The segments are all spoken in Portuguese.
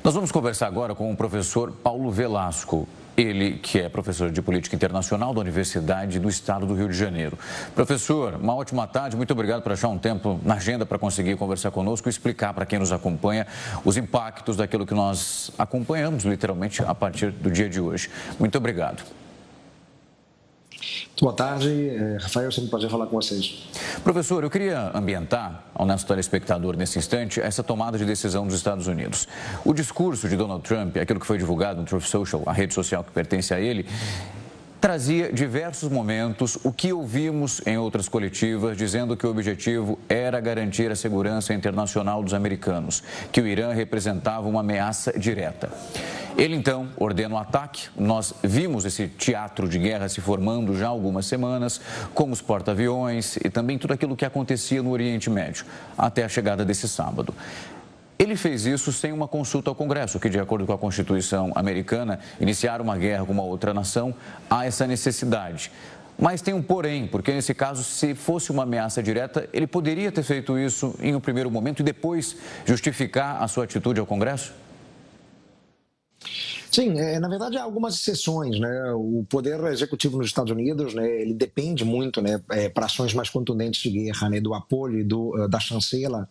Nós vamos conversar agora com o professor Paulo Velasco. Ele que é professor de Política Internacional da Universidade do Estado do Rio de Janeiro. Professor, uma ótima tarde, muito obrigado por achar um tempo na agenda para conseguir conversar conosco e explicar para quem nos acompanha os impactos daquilo que nós acompanhamos, literalmente, a partir do dia de hoje. Muito obrigado. Boa tarde, Rafael, é sempre um prazer falar com vocês. Professor, eu queria ambientar ao nosso telespectador nesse instante essa tomada de decisão dos Estados Unidos. O discurso de Donald Trump, aquilo que foi divulgado no Truth Social, a rede social que pertence a ele, trazia diversos momentos, o que ouvimos em outras coletivas, dizendo que o objetivo era garantir a segurança internacional dos americanos, que o Irã representava uma ameaça direta. Ele, então, ordena o ataque. Nós vimos esse teatro de guerra se formando já há algumas semanas, com os porta-aviões e também tudo aquilo que acontecia no Oriente Médio, até a chegada desse sábado. Ele fez isso sem uma consulta ao Congresso, que, de acordo com a Constituição americana, iniciar uma guerra com uma outra nação, há essa necessidade. Mas tem um porém, porque nesse caso, se fosse uma ameaça direta, ele poderia ter feito isso em um primeiro momento e depois justificar a sua atitude ao Congresso? Sim, na verdade há algumas exceções, né? O poder executivo nos Estados Unidos, né, ele depende muito, né, para ações mais contundentes de guerra, né, do apoio da chancela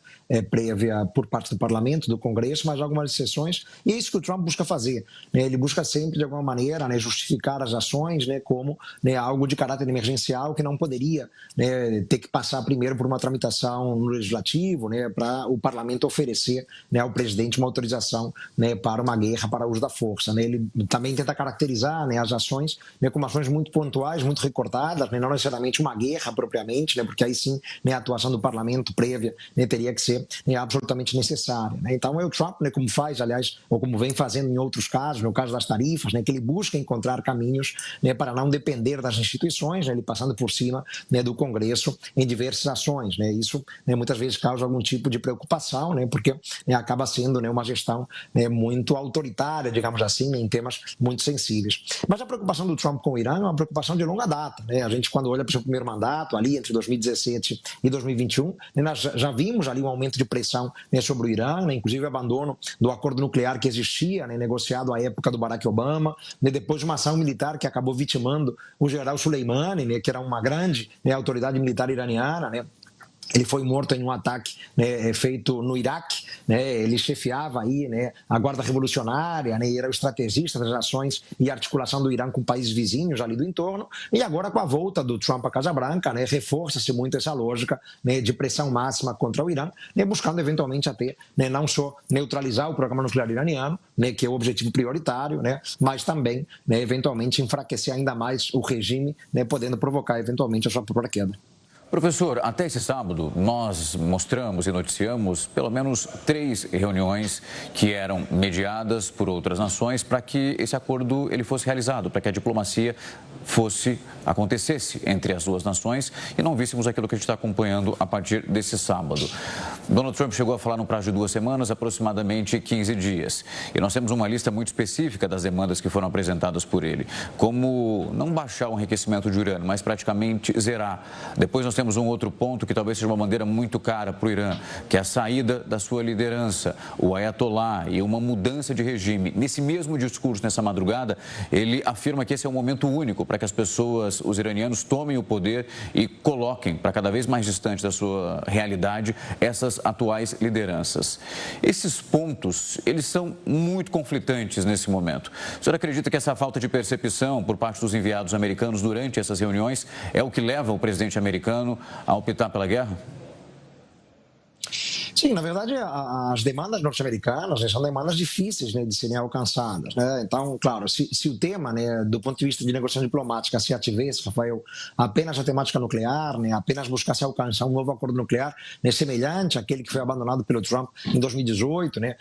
prévia por parte do Parlamento, do Congresso, mas há algumas exceções, e é isso que o Trump busca fazer, né? Ele busca sempre, de alguma maneira, né, justificar as ações, né, como, né, algo de caráter emergencial que não poderia, né, ter que passar primeiro por uma tramitação no Legislativo, né, para o Parlamento oferecer, né, ao presidente uma autorização, né, para uma guerra, para uso da força. Ele também tenta caracterizar, né, as ações, né, como ações muito pontuais, muito recortadas, né, não necessariamente uma guerra propriamente, né, porque aí sim, né, a atuação do parlamento prévia, né, teria que ser, né, absolutamente necessária. Né. Então é o Trump, né, como faz, aliás, ou como vem fazendo em outros casos, no caso das tarifas, né, que ele busca encontrar caminhos, né, para não depender das instituições, né, ele passando por cima, né, do Congresso em diversas ações. Né. Isso, né, muitas vezes causa algum tipo de preocupação, né, porque, né, acaba sendo, né, uma gestão, né, muito autoritária, digamos assim, em temas muito sensíveis. Mas a preocupação do Trump com o Irã é uma preocupação de longa data, né? A gente, quando olha para o seu primeiro mandato, ali entre 2017 e 2021, né, nós já vimos ali um aumento de pressão, né, sobre o Irã, né, inclusive o abandono do acordo nuclear que existia, né, negociado à época do Barack Obama, né, depois de uma ação militar que acabou vitimando o general Soleimani, né, que era uma grande, né, autoridade militar iraniana, né. Ele foi morto em um ataque, né, feito no Iraque, né, ele chefiava aí, né, a Guarda Revolucionária, né, era o estrategista das ações e articulação do Irã com países vizinhos ali do entorno, e agora com a volta do Trump à Casa Branca, né, reforça-se muito essa lógica, né, de pressão máxima contra o Irã, né, buscando eventualmente até, né, não só neutralizar o programa nuclear iraniano, né, que é o objetivo prioritário, né, mas também, né, eventualmente enfraquecer ainda mais o regime, né, podendo provocar eventualmente a sua própria queda. Professor, até esse sábado nós mostramos e noticiamos pelo menos 3 reuniões que eram mediadas por outras nações para que esse acordo ele fosse realizado, para que a diplomacia acontecesse entre as duas nações e não víssemos aquilo que a gente está acompanhando a partir desse sábado. Donald Trump chegou a falar no prazo de 2 semanas, aproximadamente 15 dias. E nós temos uma lista muito específica das demandas que foram apresentadas por ele, como não baixar o enriquecimento de urânio, mas praticamente zerar. Depois nós temos um outro ponto que talvez seja uma bandeira muito cara para o Irã, que é a saída da sua liderança, o Ayatollah, e uma mudança de regime. Nesse mesmo discurso, nessa madrugada, ele afirma que esse é um momento único para que as pessoas, os iranianos, tomem o poder e coloquem para cada vez mais distante da sua realidade essas atuais lideranças. Esses pontos, eles são muito conflitantes nesse momento. O senhor acredita que essa falta de percepção por parte dos enviados americanos durante essas reuniões é o que leva o presidente americano a optar pela guerra? Sim, na verdade, as demandas norte-americanas, né, são demandas difíceis, né, de serem alcançadas. Né? Então, claro, se o tema, né, do ponto de vista de negociação diplomática, se ativesse, Rafael, apenas a temática nuclear, né, apenas buscasse alcançar um novo acordo nuclear, né, semelhante àquele que foi abandonado pelo Trump em 2018, né,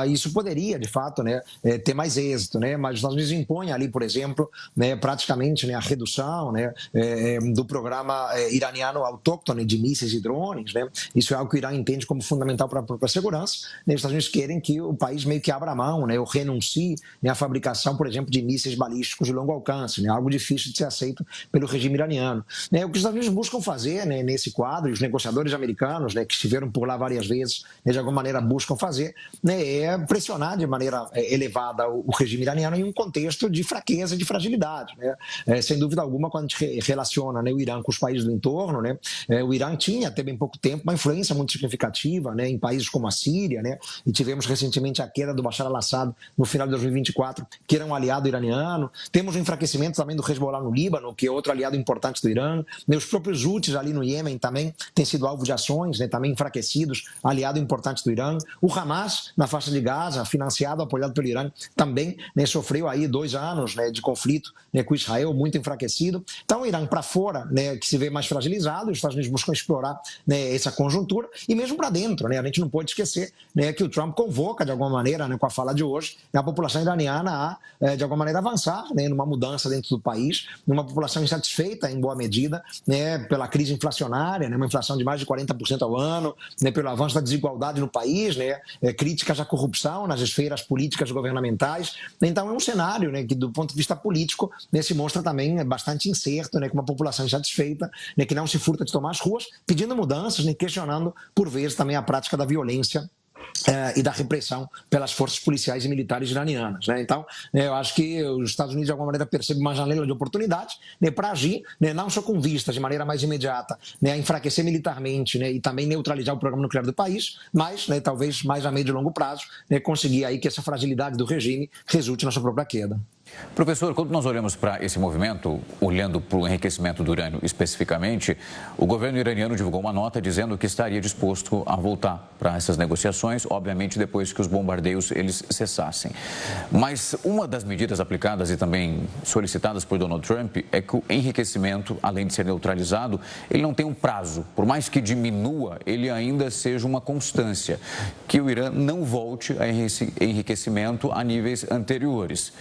isso poderia, de fato, né, ter mais êxito. Né, mas os Estados Unidos impõem ali, por exemplo, né, praticamente, né, a redução, né, do programa iraniano autóctone de mísseis e drones. Né, isso é algo que o Irã entende como fundamental para a própria segurança. Os Estados Unidos querem que o país meio que abra mão, ou renuncie à fabricação, por exemplo, de mísseis balísticos de longo alcance, algo difícil de ser aceito pelo regime iraniano. O que os Estados Unidos buscam fazer nesse quadro, e os negociadores americanos, que estiveram por lá várias vezes, de alguma maneira buscam fazer, é pressionar de maneira elevada o regime iraniano em um contexto de fraqueza e de fragilidade. Sem dúvida alguma, quando a gente relaciona o Irã com os países do entorno, o Irã tinha até bem pouco tempo uma influência muito significativa em países como a Síria, e tivemos recentemente a queda do Bashar al-Assad no final de 2024, que era um aliado iraniano. Temos o enfraquecimento também do Hezbollah no Líbano, que é outro aliado importante do Irã. Os próprios Houthis ali no Iêmen também têm sido alvo de ações, também enfraquecidos, aliado importante do Irã. O Hamas, na faixa de Gaza, financiado, apoiado pelo Irã, também sofreu aí 2 anos de conflito com Israel, muito enfraquecido. Então, o Irã para fora, que se vê mais fragilizado, os Estados Unidos buscam explorar essa conjuntura, e mesmo para dentro, a gente não pode esquecer que o Trump convoca, de alguma maneira, com a fala de hoje, a população iraniana a, de alguma maneira, avançar numa mudança dentro do país, numa população insatisfeita, em boa medida, pela crise inflacionária, uma inflação de mais de 40% ao ano, pelo avanço da desigualdade no país, críticas à corrupção nas esferas políticas governamentais. Então, é um cenário que, do ponto de vista político, se mostra também bastante incerto, com uma população insatisfeita, que não se furta de tomar as ruas, pedindo mudanças, questionando, por vezes, também a prática da violência e da repressão pelas forças policiais e militares iranianas. Então, eu acho que os Estados Unidos, de alguma maneira, percebem uma janela de oportunidade para agir, não só com vistas de maneira mais imediata a enfraquecer militarmente e também neutralizar o programa nuclear do país, mas talvez mais a médio e longo prazo conseguir aí que essa fragilidade do regime resulte na sua própria queda. Professor, quando nós olhamos para esse movimento, olhando para o enriquecimento do urânio especificamente, o governo iraniano divulgou uma nota dizendo que estaria disposto a voltar para essas negociações, obviamente depois que os bombardeios eles cessassem. Mas uma das medidas aplicadas e também solicitadas por Donald Trump é que o enriquecimento, além de ser neutralizado, ele não tem um prazo. Por mais que diminua, ele ainda seja uma constância, que o Irã não volte a enriquecimento a níveis anteriores.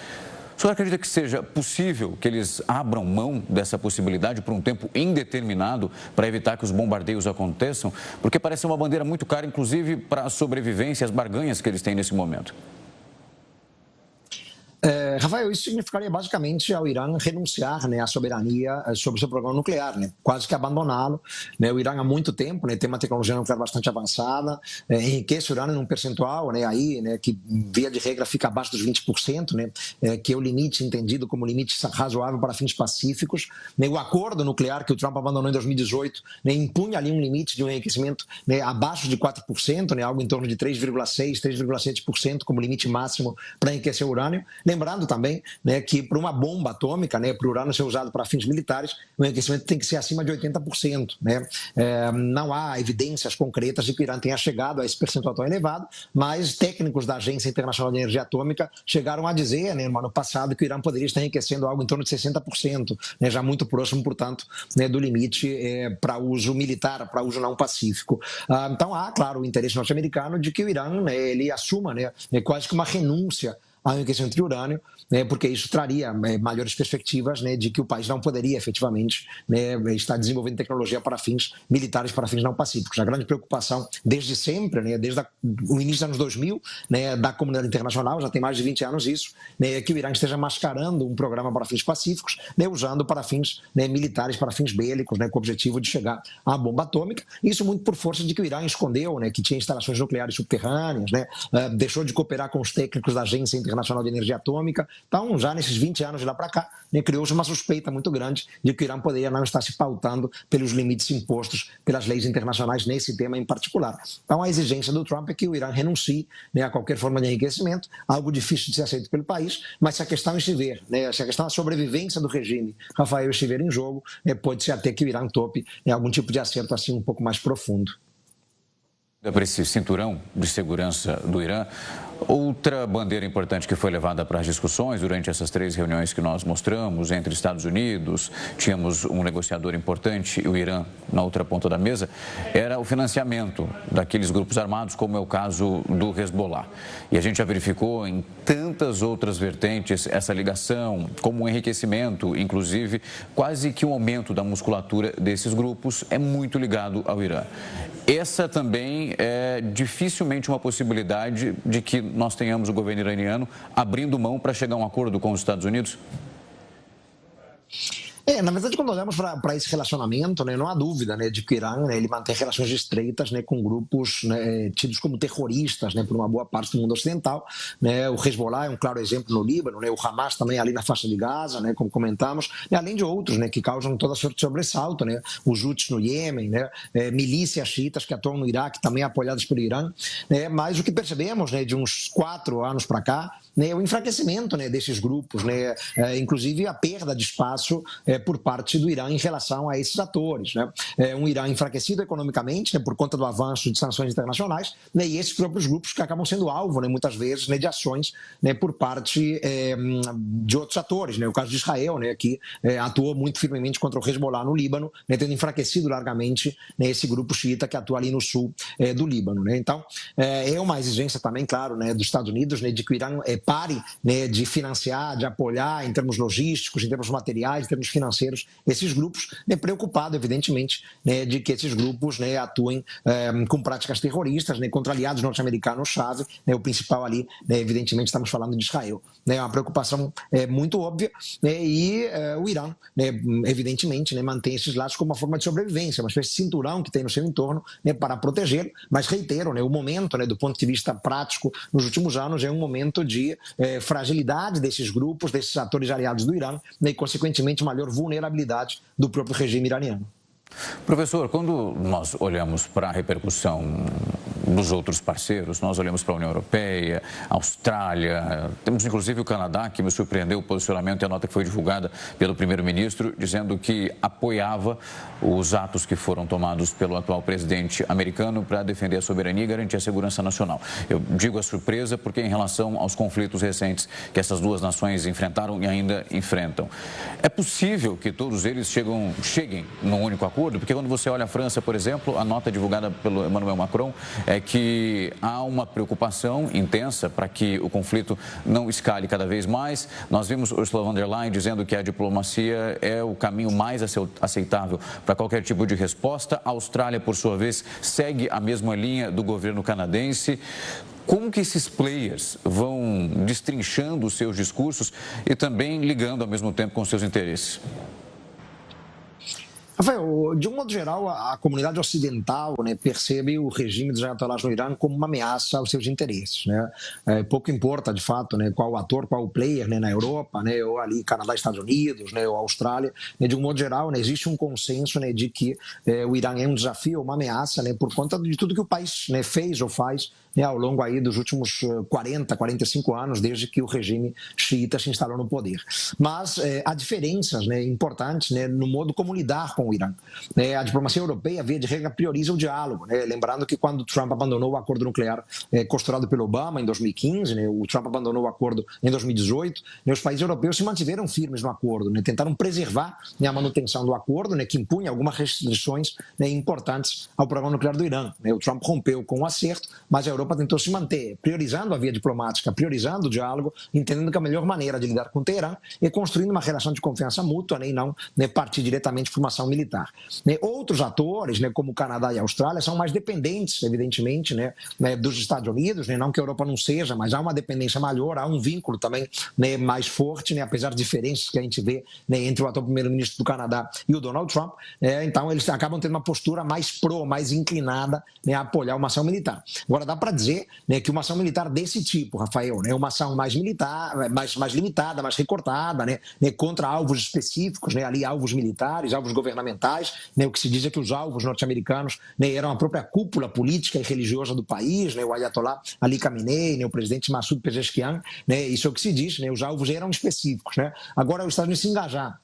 O senhor acredita que seja possível que eles abram mão dessa possibilidade por um tempo indeterminado para evitar que os bombardeios aconteçam? Porque parece uma bandeira muito cara, inclusive para a sobrevivência e as barganhas que eles têm nesse momento. Rafael, isso significaria basicamente ao Irã renunciar à soberania sobre o seu programa nuclear, quase que abandoná-lo. O Irã há muito tempo tem uma tecnologia nuclear bastante avançada, enriquece o urânio num percentual que, via de regra, fica abaixo dos 20%, que é o limite entendido como limite razoável para fins pacíficos. O acordo nuclear que o Trump abandonou em 2018 impunha ali um limite de um enriquecimento abaixo de 4%, algo em torno de 3,6%, 3,7% como limite máximo para enriquecer o urânio. Lembrando também que para uma bomba atômica, para o urânio ser usado para fins militares, o enriquecimento tem que ser acima de 80%. Não há evidências concretas de que o Irã tenha chegado a esse percentual tão elevado, mas técnicos da Agência Internacional de Energia Atômica chegaram a dizer, no ano passado, que o Irã poderia estar enriquecendo algo em torno de 60%, já muito próximo, portanto, do limite para uso militar, para uso não pacífico. Então há, claro, o interesse norte-americano de que o Irã ele assuma quase que uma renúncia ao enriquecimento de urânio, porque isso traria maiores perspectivas de que o país não poderia efetivamente estar desenvolvendo tecnologia para fins militares, para fins não pacíficos. A grande preocupação desde sempre, desde o início dos anos 2000, da comunidade internacional, já tem mais de 20 anos isso, é que o Irã esteja mascarando um programa para fins pacíficos, usando para fins militares, para fins bélicos, com o objetivo de chegar à bomba atômica. Isso muito por força de que o Irã escondeu que tinha instalações nucleares subterrâneas, deixou de cooperar com os técnicos da Agência Internacional de Energia Atômica. Então, já nesses 20 anos de lá para cá, criou-se uma suspeita muito grande de que o Irã poderia não estar se pautando pelos limites impostos pelas leis internacionais nesse tema em particular. Então, a exigência do Trump é que o Irã renuncie a qualquer forma de enriquecimento, algo difícil de ser aceito pelo país, mas se a questão estiver, se a questão da sobrevivência do regime, Rafael, estiver em jogo, pode ser até que o Irã tope algum tipo de acerto assim um pouco mais profundo. Para esse cinturão de segurança do Irã, Outra bandeira importante que foi levada para as discussões durante essas 3 reuniões que nós mostramos entre Estados Unidos, tínhamos um negociador importante e o Irã na outra ponta da mesa, era o financiamento daqueles grupos armados, como é o caso do Hezbollah. E a gente já verificou em tantas outras vertentes essa ligação, como um enriquecimento, inclusive quase que um aumento da musculatura desses grupos é muito ligado ao Irã. Essa também é dificilmente uma possibilidade de que nós tenhamos o governo iraniano abrindo mão para chegar a um acordo com os Estados Unidos? Na verdade, quando olhamos para esse relacionamento, né, não há dúvida, né, de que o Irã, né, ele mantém relações estreitas, né, com grupos, né, tidos como terroristas, né, por uma boa parte do mundo ocidental. Né, o Hezbollah é um claro exemplo no Líbano, né, o Hamas também ali na faixa de Gaza, né, como comentamos, né, além de outros, né, que causam toda sorte de sobressalto, né, os Houthis no Iêmen, né, milícias xiitas que atuam no Iraque, também apoiadas pelo Irã. Né, mas o que percebemos, né, de uns 4 anos para cá, né, o enfraquecimento, né, desses grupos, né, inclusive a perda de espaço por parte do Irã em relação a esses atores. Né? Um Irã enfraquecido economicamente, né, por conta do avanço de sanções internacionais, né, e esses próprios grupos que acabam sendo alvo, né, muitas vezes, né, de ações, né, por parte de outros atores. Né? O caso de Israel, né, que atuou muito firmemente contra o Hezbollah no Líbano, né, tendo enfraquecido largamente, né, esse grupo xiita que atua ali no sul do Líbano. Né? Então, é uma exigência também, claro, né, dos Estados Unidos, né, de que o Irã pare, né, de financiar, de apoiar em termos logísticos, em termos materiais, em termos financeiros, esses grupos, né, preocupado, evidentemente, né, de que esses grupos, né, atuem com práticas terroristas, né, contra aliados norte-americanos-chave, né, o principal ali, né, evidentemente, estamos falando de Israel. Né, é uma preocupação muito óbvia, né, e o Irã, né, evidentemente, né, mantém esses laços como uma forma de sobrevivência, uma espécie de cinturão que tem no seu entorno, né, para protegê-lo, mas reitero, né, o momento, né, do ponto de vista prático, nos últimos anos, é um momento de fragilidade desses grupos, desses atores aliados do Irã, né, e, consequentemente, maior vulnerabilidade do próprio regime iraniano. Professor, quando nós olhamos para a repercussão dos outros parceiros, nós olhamos para a União Europeia, a Austrália, temos inclusive o Canadá, que me surpreendeu o posicionamento e a nota que foi divulgada pelo primeiro-ministro, dizendo que apoiava os atos que foram tomados pelo atual presidente americano para defender a soberania e garantir a segurança nacional. Eu digo a surpresa porque em relação aos conflitos recentes que essas duas nações enfrentaram e ainda enfrentam. É possível que todos eles cheguem num único acordo? Porque quando você olha a França, por exemplo, a nota divulgada pelo Emmanuel Macron é que há uma preocupação intensa para que o conflito não escale cada vez mais. Nós vimos Ursula von der Leyen dizendo que a diplomacia é o caminho mais aceitável para qualquer tipo de resposta. A Austrália, por sua vez, segue a mesma linha do governo canadense. Como que esses players vão destrinchando os seus discursos e também ligando ao mesmo tempo com os seus interesses? Rafael, de um modo geral, a comunidade ocidental, né, percebe o regime dos ayatollahs no Irã como uma ameaça aos seus interesses. Né? Pouco importa, de fato, né, qual o ator, qual o player, né, na Europa, né, ou ali Canadá, Estados Unidos, né, ou Austrália. Né, de um modo geral, né, existe um consenso, né, de que o Irã é um desafio, uma ameaça, né, por conta de tudo que o país, né, fez ou faz, né, ao longo aí dos últimos 40, 45 anos, desde que o regime xiita se instalou no poder. Mas há diferenças, né, importantes, né, no modo como lidar com o Irã. A diplomacia europeia, via de regra, prioriza o diálogo. Né, lembrando que quando Trump abandonou o acordo nuclear costurado pelo Obama em 2015, né, o Trump abandonou o acordo em 2018, né, os países europeus se mantiveram firmes no acordo, né, tentaram preservar, né, a manutenção do acordo, né, que impunha algumas restrições, né, importantes ao programa nuclear do Irã. Né, o Trump rompeu com o acerto, mas a Europa tentou se manter, priorizando a via diplomática, priorizando o diálogo, entendendo que a melhor maneira de lidar com o Teherã é construindo uma relação de confiança mútua, né, e não, né, partir diretamente para uma ação militar. Né, outros atores, né, como o Canadá e a Austrália, são mais dependentes, evidentemente, né, dos Estados Unidos, né, não que a Europa não seja, mas há uma dependência maior, há um vínculo também, né, mais forte, né, apesar de diferenças que a gente vê, né, entre o atual primeiro-ministro do Canadá e o Donald Trump. Então eles acabam tendo uma postura mais mais inclinada, né, a apoiar uma ação militar. Agora dá para dizer, né, que uma ação militar desse tipo, Rafael, né, uma ação mais militar, mais limitada, mais recortada, né, contra alvos específicos, né, ali alvos militares, alvos governamentais, né, o que se diz é que os alvos norte-americanos, né, eram a própria cúpula política e religiosa do país, né, o Ayatollah Ali Khamenei, né, o presidente Massoud Pezeshkian, né, isso é o que se diz, né, os alvos eram específicos. Né. Agora os Estados Unidos se engajar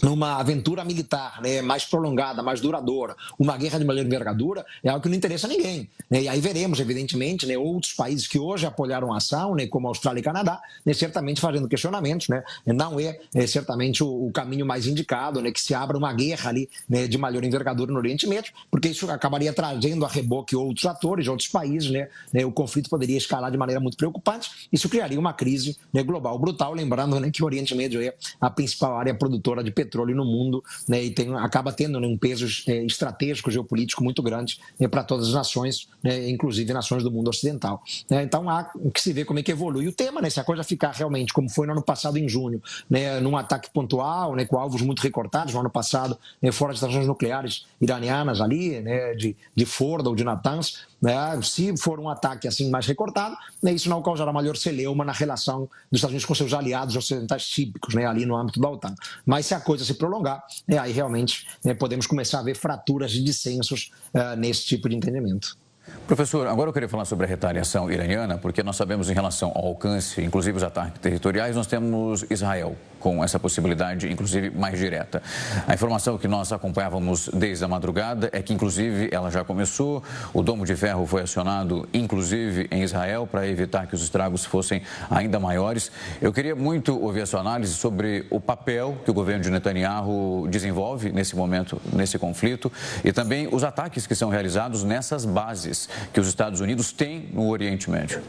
numa aventura militar, né, mais prolongada, mais duradoura, uma guerra de maior envergadura, é algo que não interessa a ninguém, né? E aí veremos, evidentemente, né, outros países que hoje apoiaram a ação, né, como a Austrália e Canadá, né, certamente fazendo questionamentos, né? Não é certamente o caminho mais indicado, né, que se abra uma guerra ali, né, de maior envergadura no Oriente Médio, porque isso acabaria trazendo a reboque outros atores, outros países, né? O conflito poderia escalar de maneira muito preocupante, isso criaria uma crise, né, global brutal, lembrando, né, que o Oriente Médio é a principal área produtora de petróleo no mundo, né, e acaba tendo, né, um peso estratégico, geopolítico muito grande, né, para todas as nações, né, inclusive nações do mundo ocidental. Então há que se ver como é que evolui o tema, né, se a coisa ficar realmente como foi no ano passado em junho, né, num ataque pontual, né, com alvos muito recortados no ano passado, né, fora das estações nucleares iranianas ali, né, de Fordo ou de Natanz, né, se for um ataque assim mais recortado, né, isso não causará maior celeuma na relação dos Estados Unidos com seus aliados ocidentais típicos, né, ali no âmbito da OTAN. Mas se a coisa se prolongar, né, aí realmente, né, podemos começar a ver fraturas e dissensos nesse tipo de entendimento. Professor, agora eu queria falar sobre a retaliação iraniana, porque nós sabemos em relação ao alcance, inclusive os ataques territoriais, nós temos Israel com essa possibilidade, inclusive, mais direta. A informação que nós acompanhávamos desde a madrugada é que, inclusive, ela já começou, o Domo de Ferro foi acionado, inclusive, em Israel, para evitar que os estragos fossem ainda maiores. Eu queria muito ouvir a sua análise sobre o papel que o governo de Netanyahu desenvolve nesse momento, nesse conflito, e também os ataques que são realizados nessas bases que os Estados Unidos têm no Oriente Médio.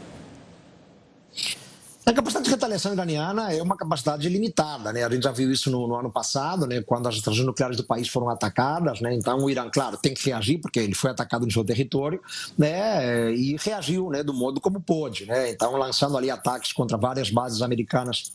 A capacidade de retaliação iraniana é uma capacidade limitada, né? A gente já viu isso no ano passado, né? Quando as estações nucleares do país foram atacadas, né? Então o Irã, claro, tem que reagir, porque ele foi atacado no seu território, né? E reagiu, né, do modo como pôde, né? Então lançando ali ataques contra várias bases americanas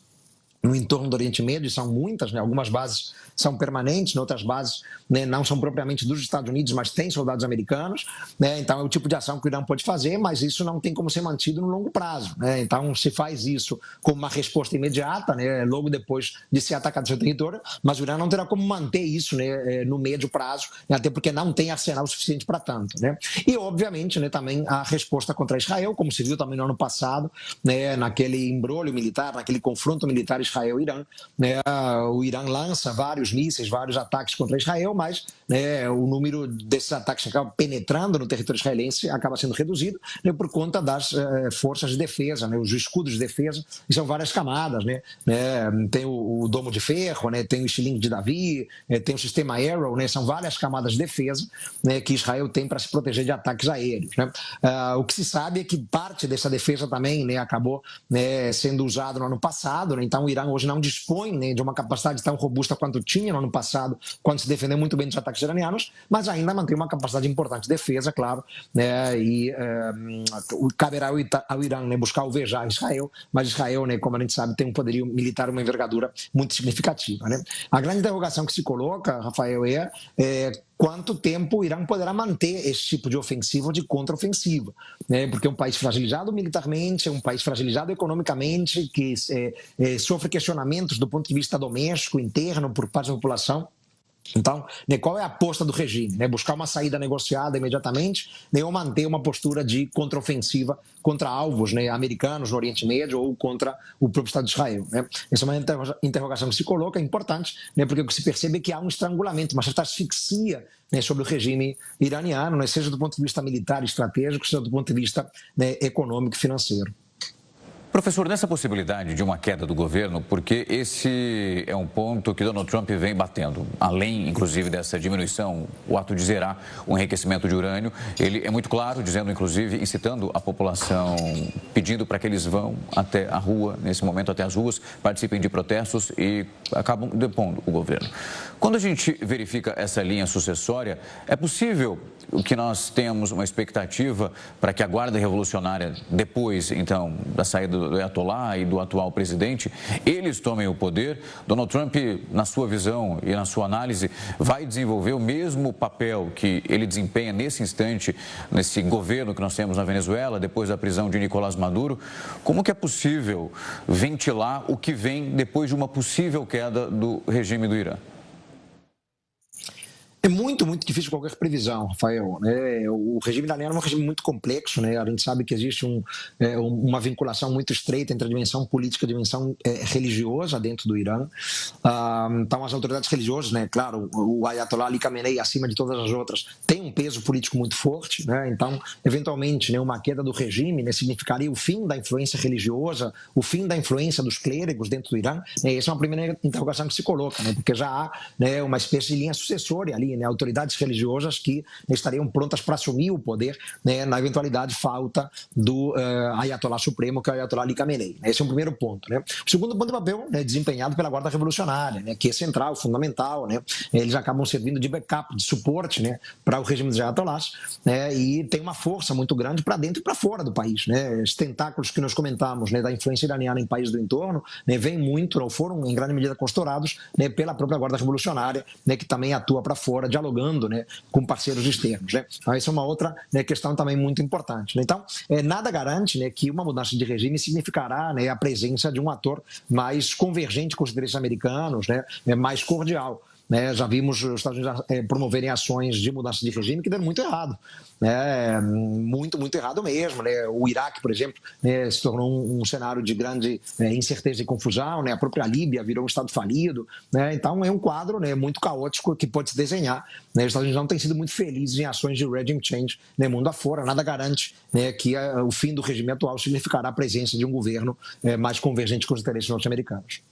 no entorno do Oriente Médio, e são muitas, né? Algumas bases são permanentes, outras bases, né, não são propriamente dos Estados Unidos, mas têm soldados americanos, né? Então é o tipo de ação que o Irã pode fazer, mas isso não tem como ser mantido no longo prazo, né? Então se faz isso como uma resposta imediata, né, logo depois de ser atacado seu território, mas o Irã não terá como manter isso, né, no médio prazo, até porque não tem arsenal suficiente para tanto, né? E obviamente, né, também a resposta contra Israel, como se viu também no ano passado, né, naquele embrolho militar, naquele confronto militar Israel-Irã, né? O Irã lança vários mísseis, vários ataques contra Israel, mas, né, o número desses ataques que acabam penetrando no território israelense acaba sendo reduzido, né, por conta das forças de defesa, né, os escudos de defesa, e são várias camadas, né? Tem o Domo de Ferro, né, tem o estilingue de Davi, tem o sistema Arrow, né, são várias camadas de defesa, né, que Israel tem para se proteger de ataques aéreos, né? O que se sabe é que parte dessa defesa também, né, acabou, né, sendo usado no ano passado, né? Então o Irã hoje não dispõe, né, de uma capacidade tão robusta quanto tinha no ano passado, quando se defendeu muito bem dos ataques iranianos, mas ainda mantém uma capacidade importante de defesa, claro, né, e caberá ao Irã, né, buscar alvejar Israel, mas Israel, né, como a gente sabe, tem um poderio militar, uma envergadura muito significativa, né? A grande interrogação que se coloca, Rafael, é quanto tempo o Irã poderá manter esse tipo de ofensiva ou de contraofensiva, né? Porque é um país fragilizado militarmente, é um país fragilizado economicamente, que sofre questionamentos do ponto de vista doméstico, interno, por parte da população. Então, né, qual é a aposta do regime? Né? Buscar uma saída negociada imediatamente, né, ou manter uma postura de contraofensiva contra alvos, né, americanos no Oriente Médio ou contra o próprio Estado de Israel, né? Essa é uma interrogação que se coloca, é importante, né, porque o que se percebe é que há um estrangulamento, uma certa asfixia, né, sobre o regime iraniano, né, seja do ponto de vista militar estratégico, seja do ponto de vista, né, econômico e financeiro. Professor, nessa possibilidade de uma queda do governo, porque esse é um ponto que Donald Trump vem batendo, além, inclusive, dessa diminuição, o ato de zerar o enriquecimento de urânio, ele é muito claro, dizendo, inclusive, incitando a população, pedindo para que eles vão até a rua, nesse momento até as ruas, participem de protestos e acabam depondo o governo. Quando a gente verifica essa linha sucessória, é possível que nós tenhamos uma expectativa para que a Guarda Revolucionária, depois, então, da saída do Ayatollah e do atual presidente, eles tomem o poder? Donald Trump, na sua visão e na sua análise, vai desenvolver o mesmo papel que ele desempenha nesse instante, nesse governo que nós temos na Venezuela, depois da prisão de Nicolás Maduro? Como que é possível ventilar o que vem depois de uma possível queda do regime do Irã? É muito, muito difícil qualquer previsão, Rafael, né? O regime iraniano é um regime muito complexo, né? A gente sabe que existe uma vinculação muito estreita entre a dimensão política e a dimensão religiosa dentro do Irã. Então, as autoridades religiosas, né? Claro, o Ayatollah Ali Khamenei, acima de todas as outras, tem um peso político muito forte, né? Então, eventualmente, né, uma queda do regime, né, significaria o fim da influência religiosa, o fim da influência dos clérigos dentro do Irã. Essa é uma primeira interrogação que se coloca, né? Porque já há, né, uma espécie de linha sucessória ali, né, autoridades religiosas que estariam prontas para assumir o poder, né, na eventualidade falta do Ayatollah Supremo, que é o Ayatollah Ali Khamenei. Esse é um primeiro ponto. Né? O segundo ponto é o papel, né, desempenhado pela Guarda Revolucionária, né, que é central, fundamental. Né? Eles acabam servindo de backup, de suporte, né, para o regime dos Ayatollahs, né, e tem uma força muito grande para dentro e para fora do país. Né? Os tentáculos que nós comentamos, né, da influência iraniana em países do entorno, né, vêm muito, ou foram em grande medida costurados, né, pela própria Guarda Revolucionária, né, que também atua para fora, dialogando, né, com parceiros externos. Né? Então, essa é uma outra, né, questão também muito importante. Né? Então, nada garante, né, que uma mudança de regime significará, né, a presença de um ator mais convergente com os interesses americanos, né, mais cordial. Né, já vimos os Estados Unidos promoverem ações de mudança de regime que deram muito errado. Né, muito, muito errado mesmo. Né. O Iraque, por exemplo, né, se tornou um cenário de grande incerteza e confusão. Né, a própria Líbia virou um estado falido. Né, então é um quadro, né, muito caótico que pode se desenhar. Né, os Estados Unidos não têm sido muito felizes em ações de regime change, né, mundo afora. Nada garante, né, que o fim do regime atual significará a presença de um governo mais convergente com os interesses norte-americanos.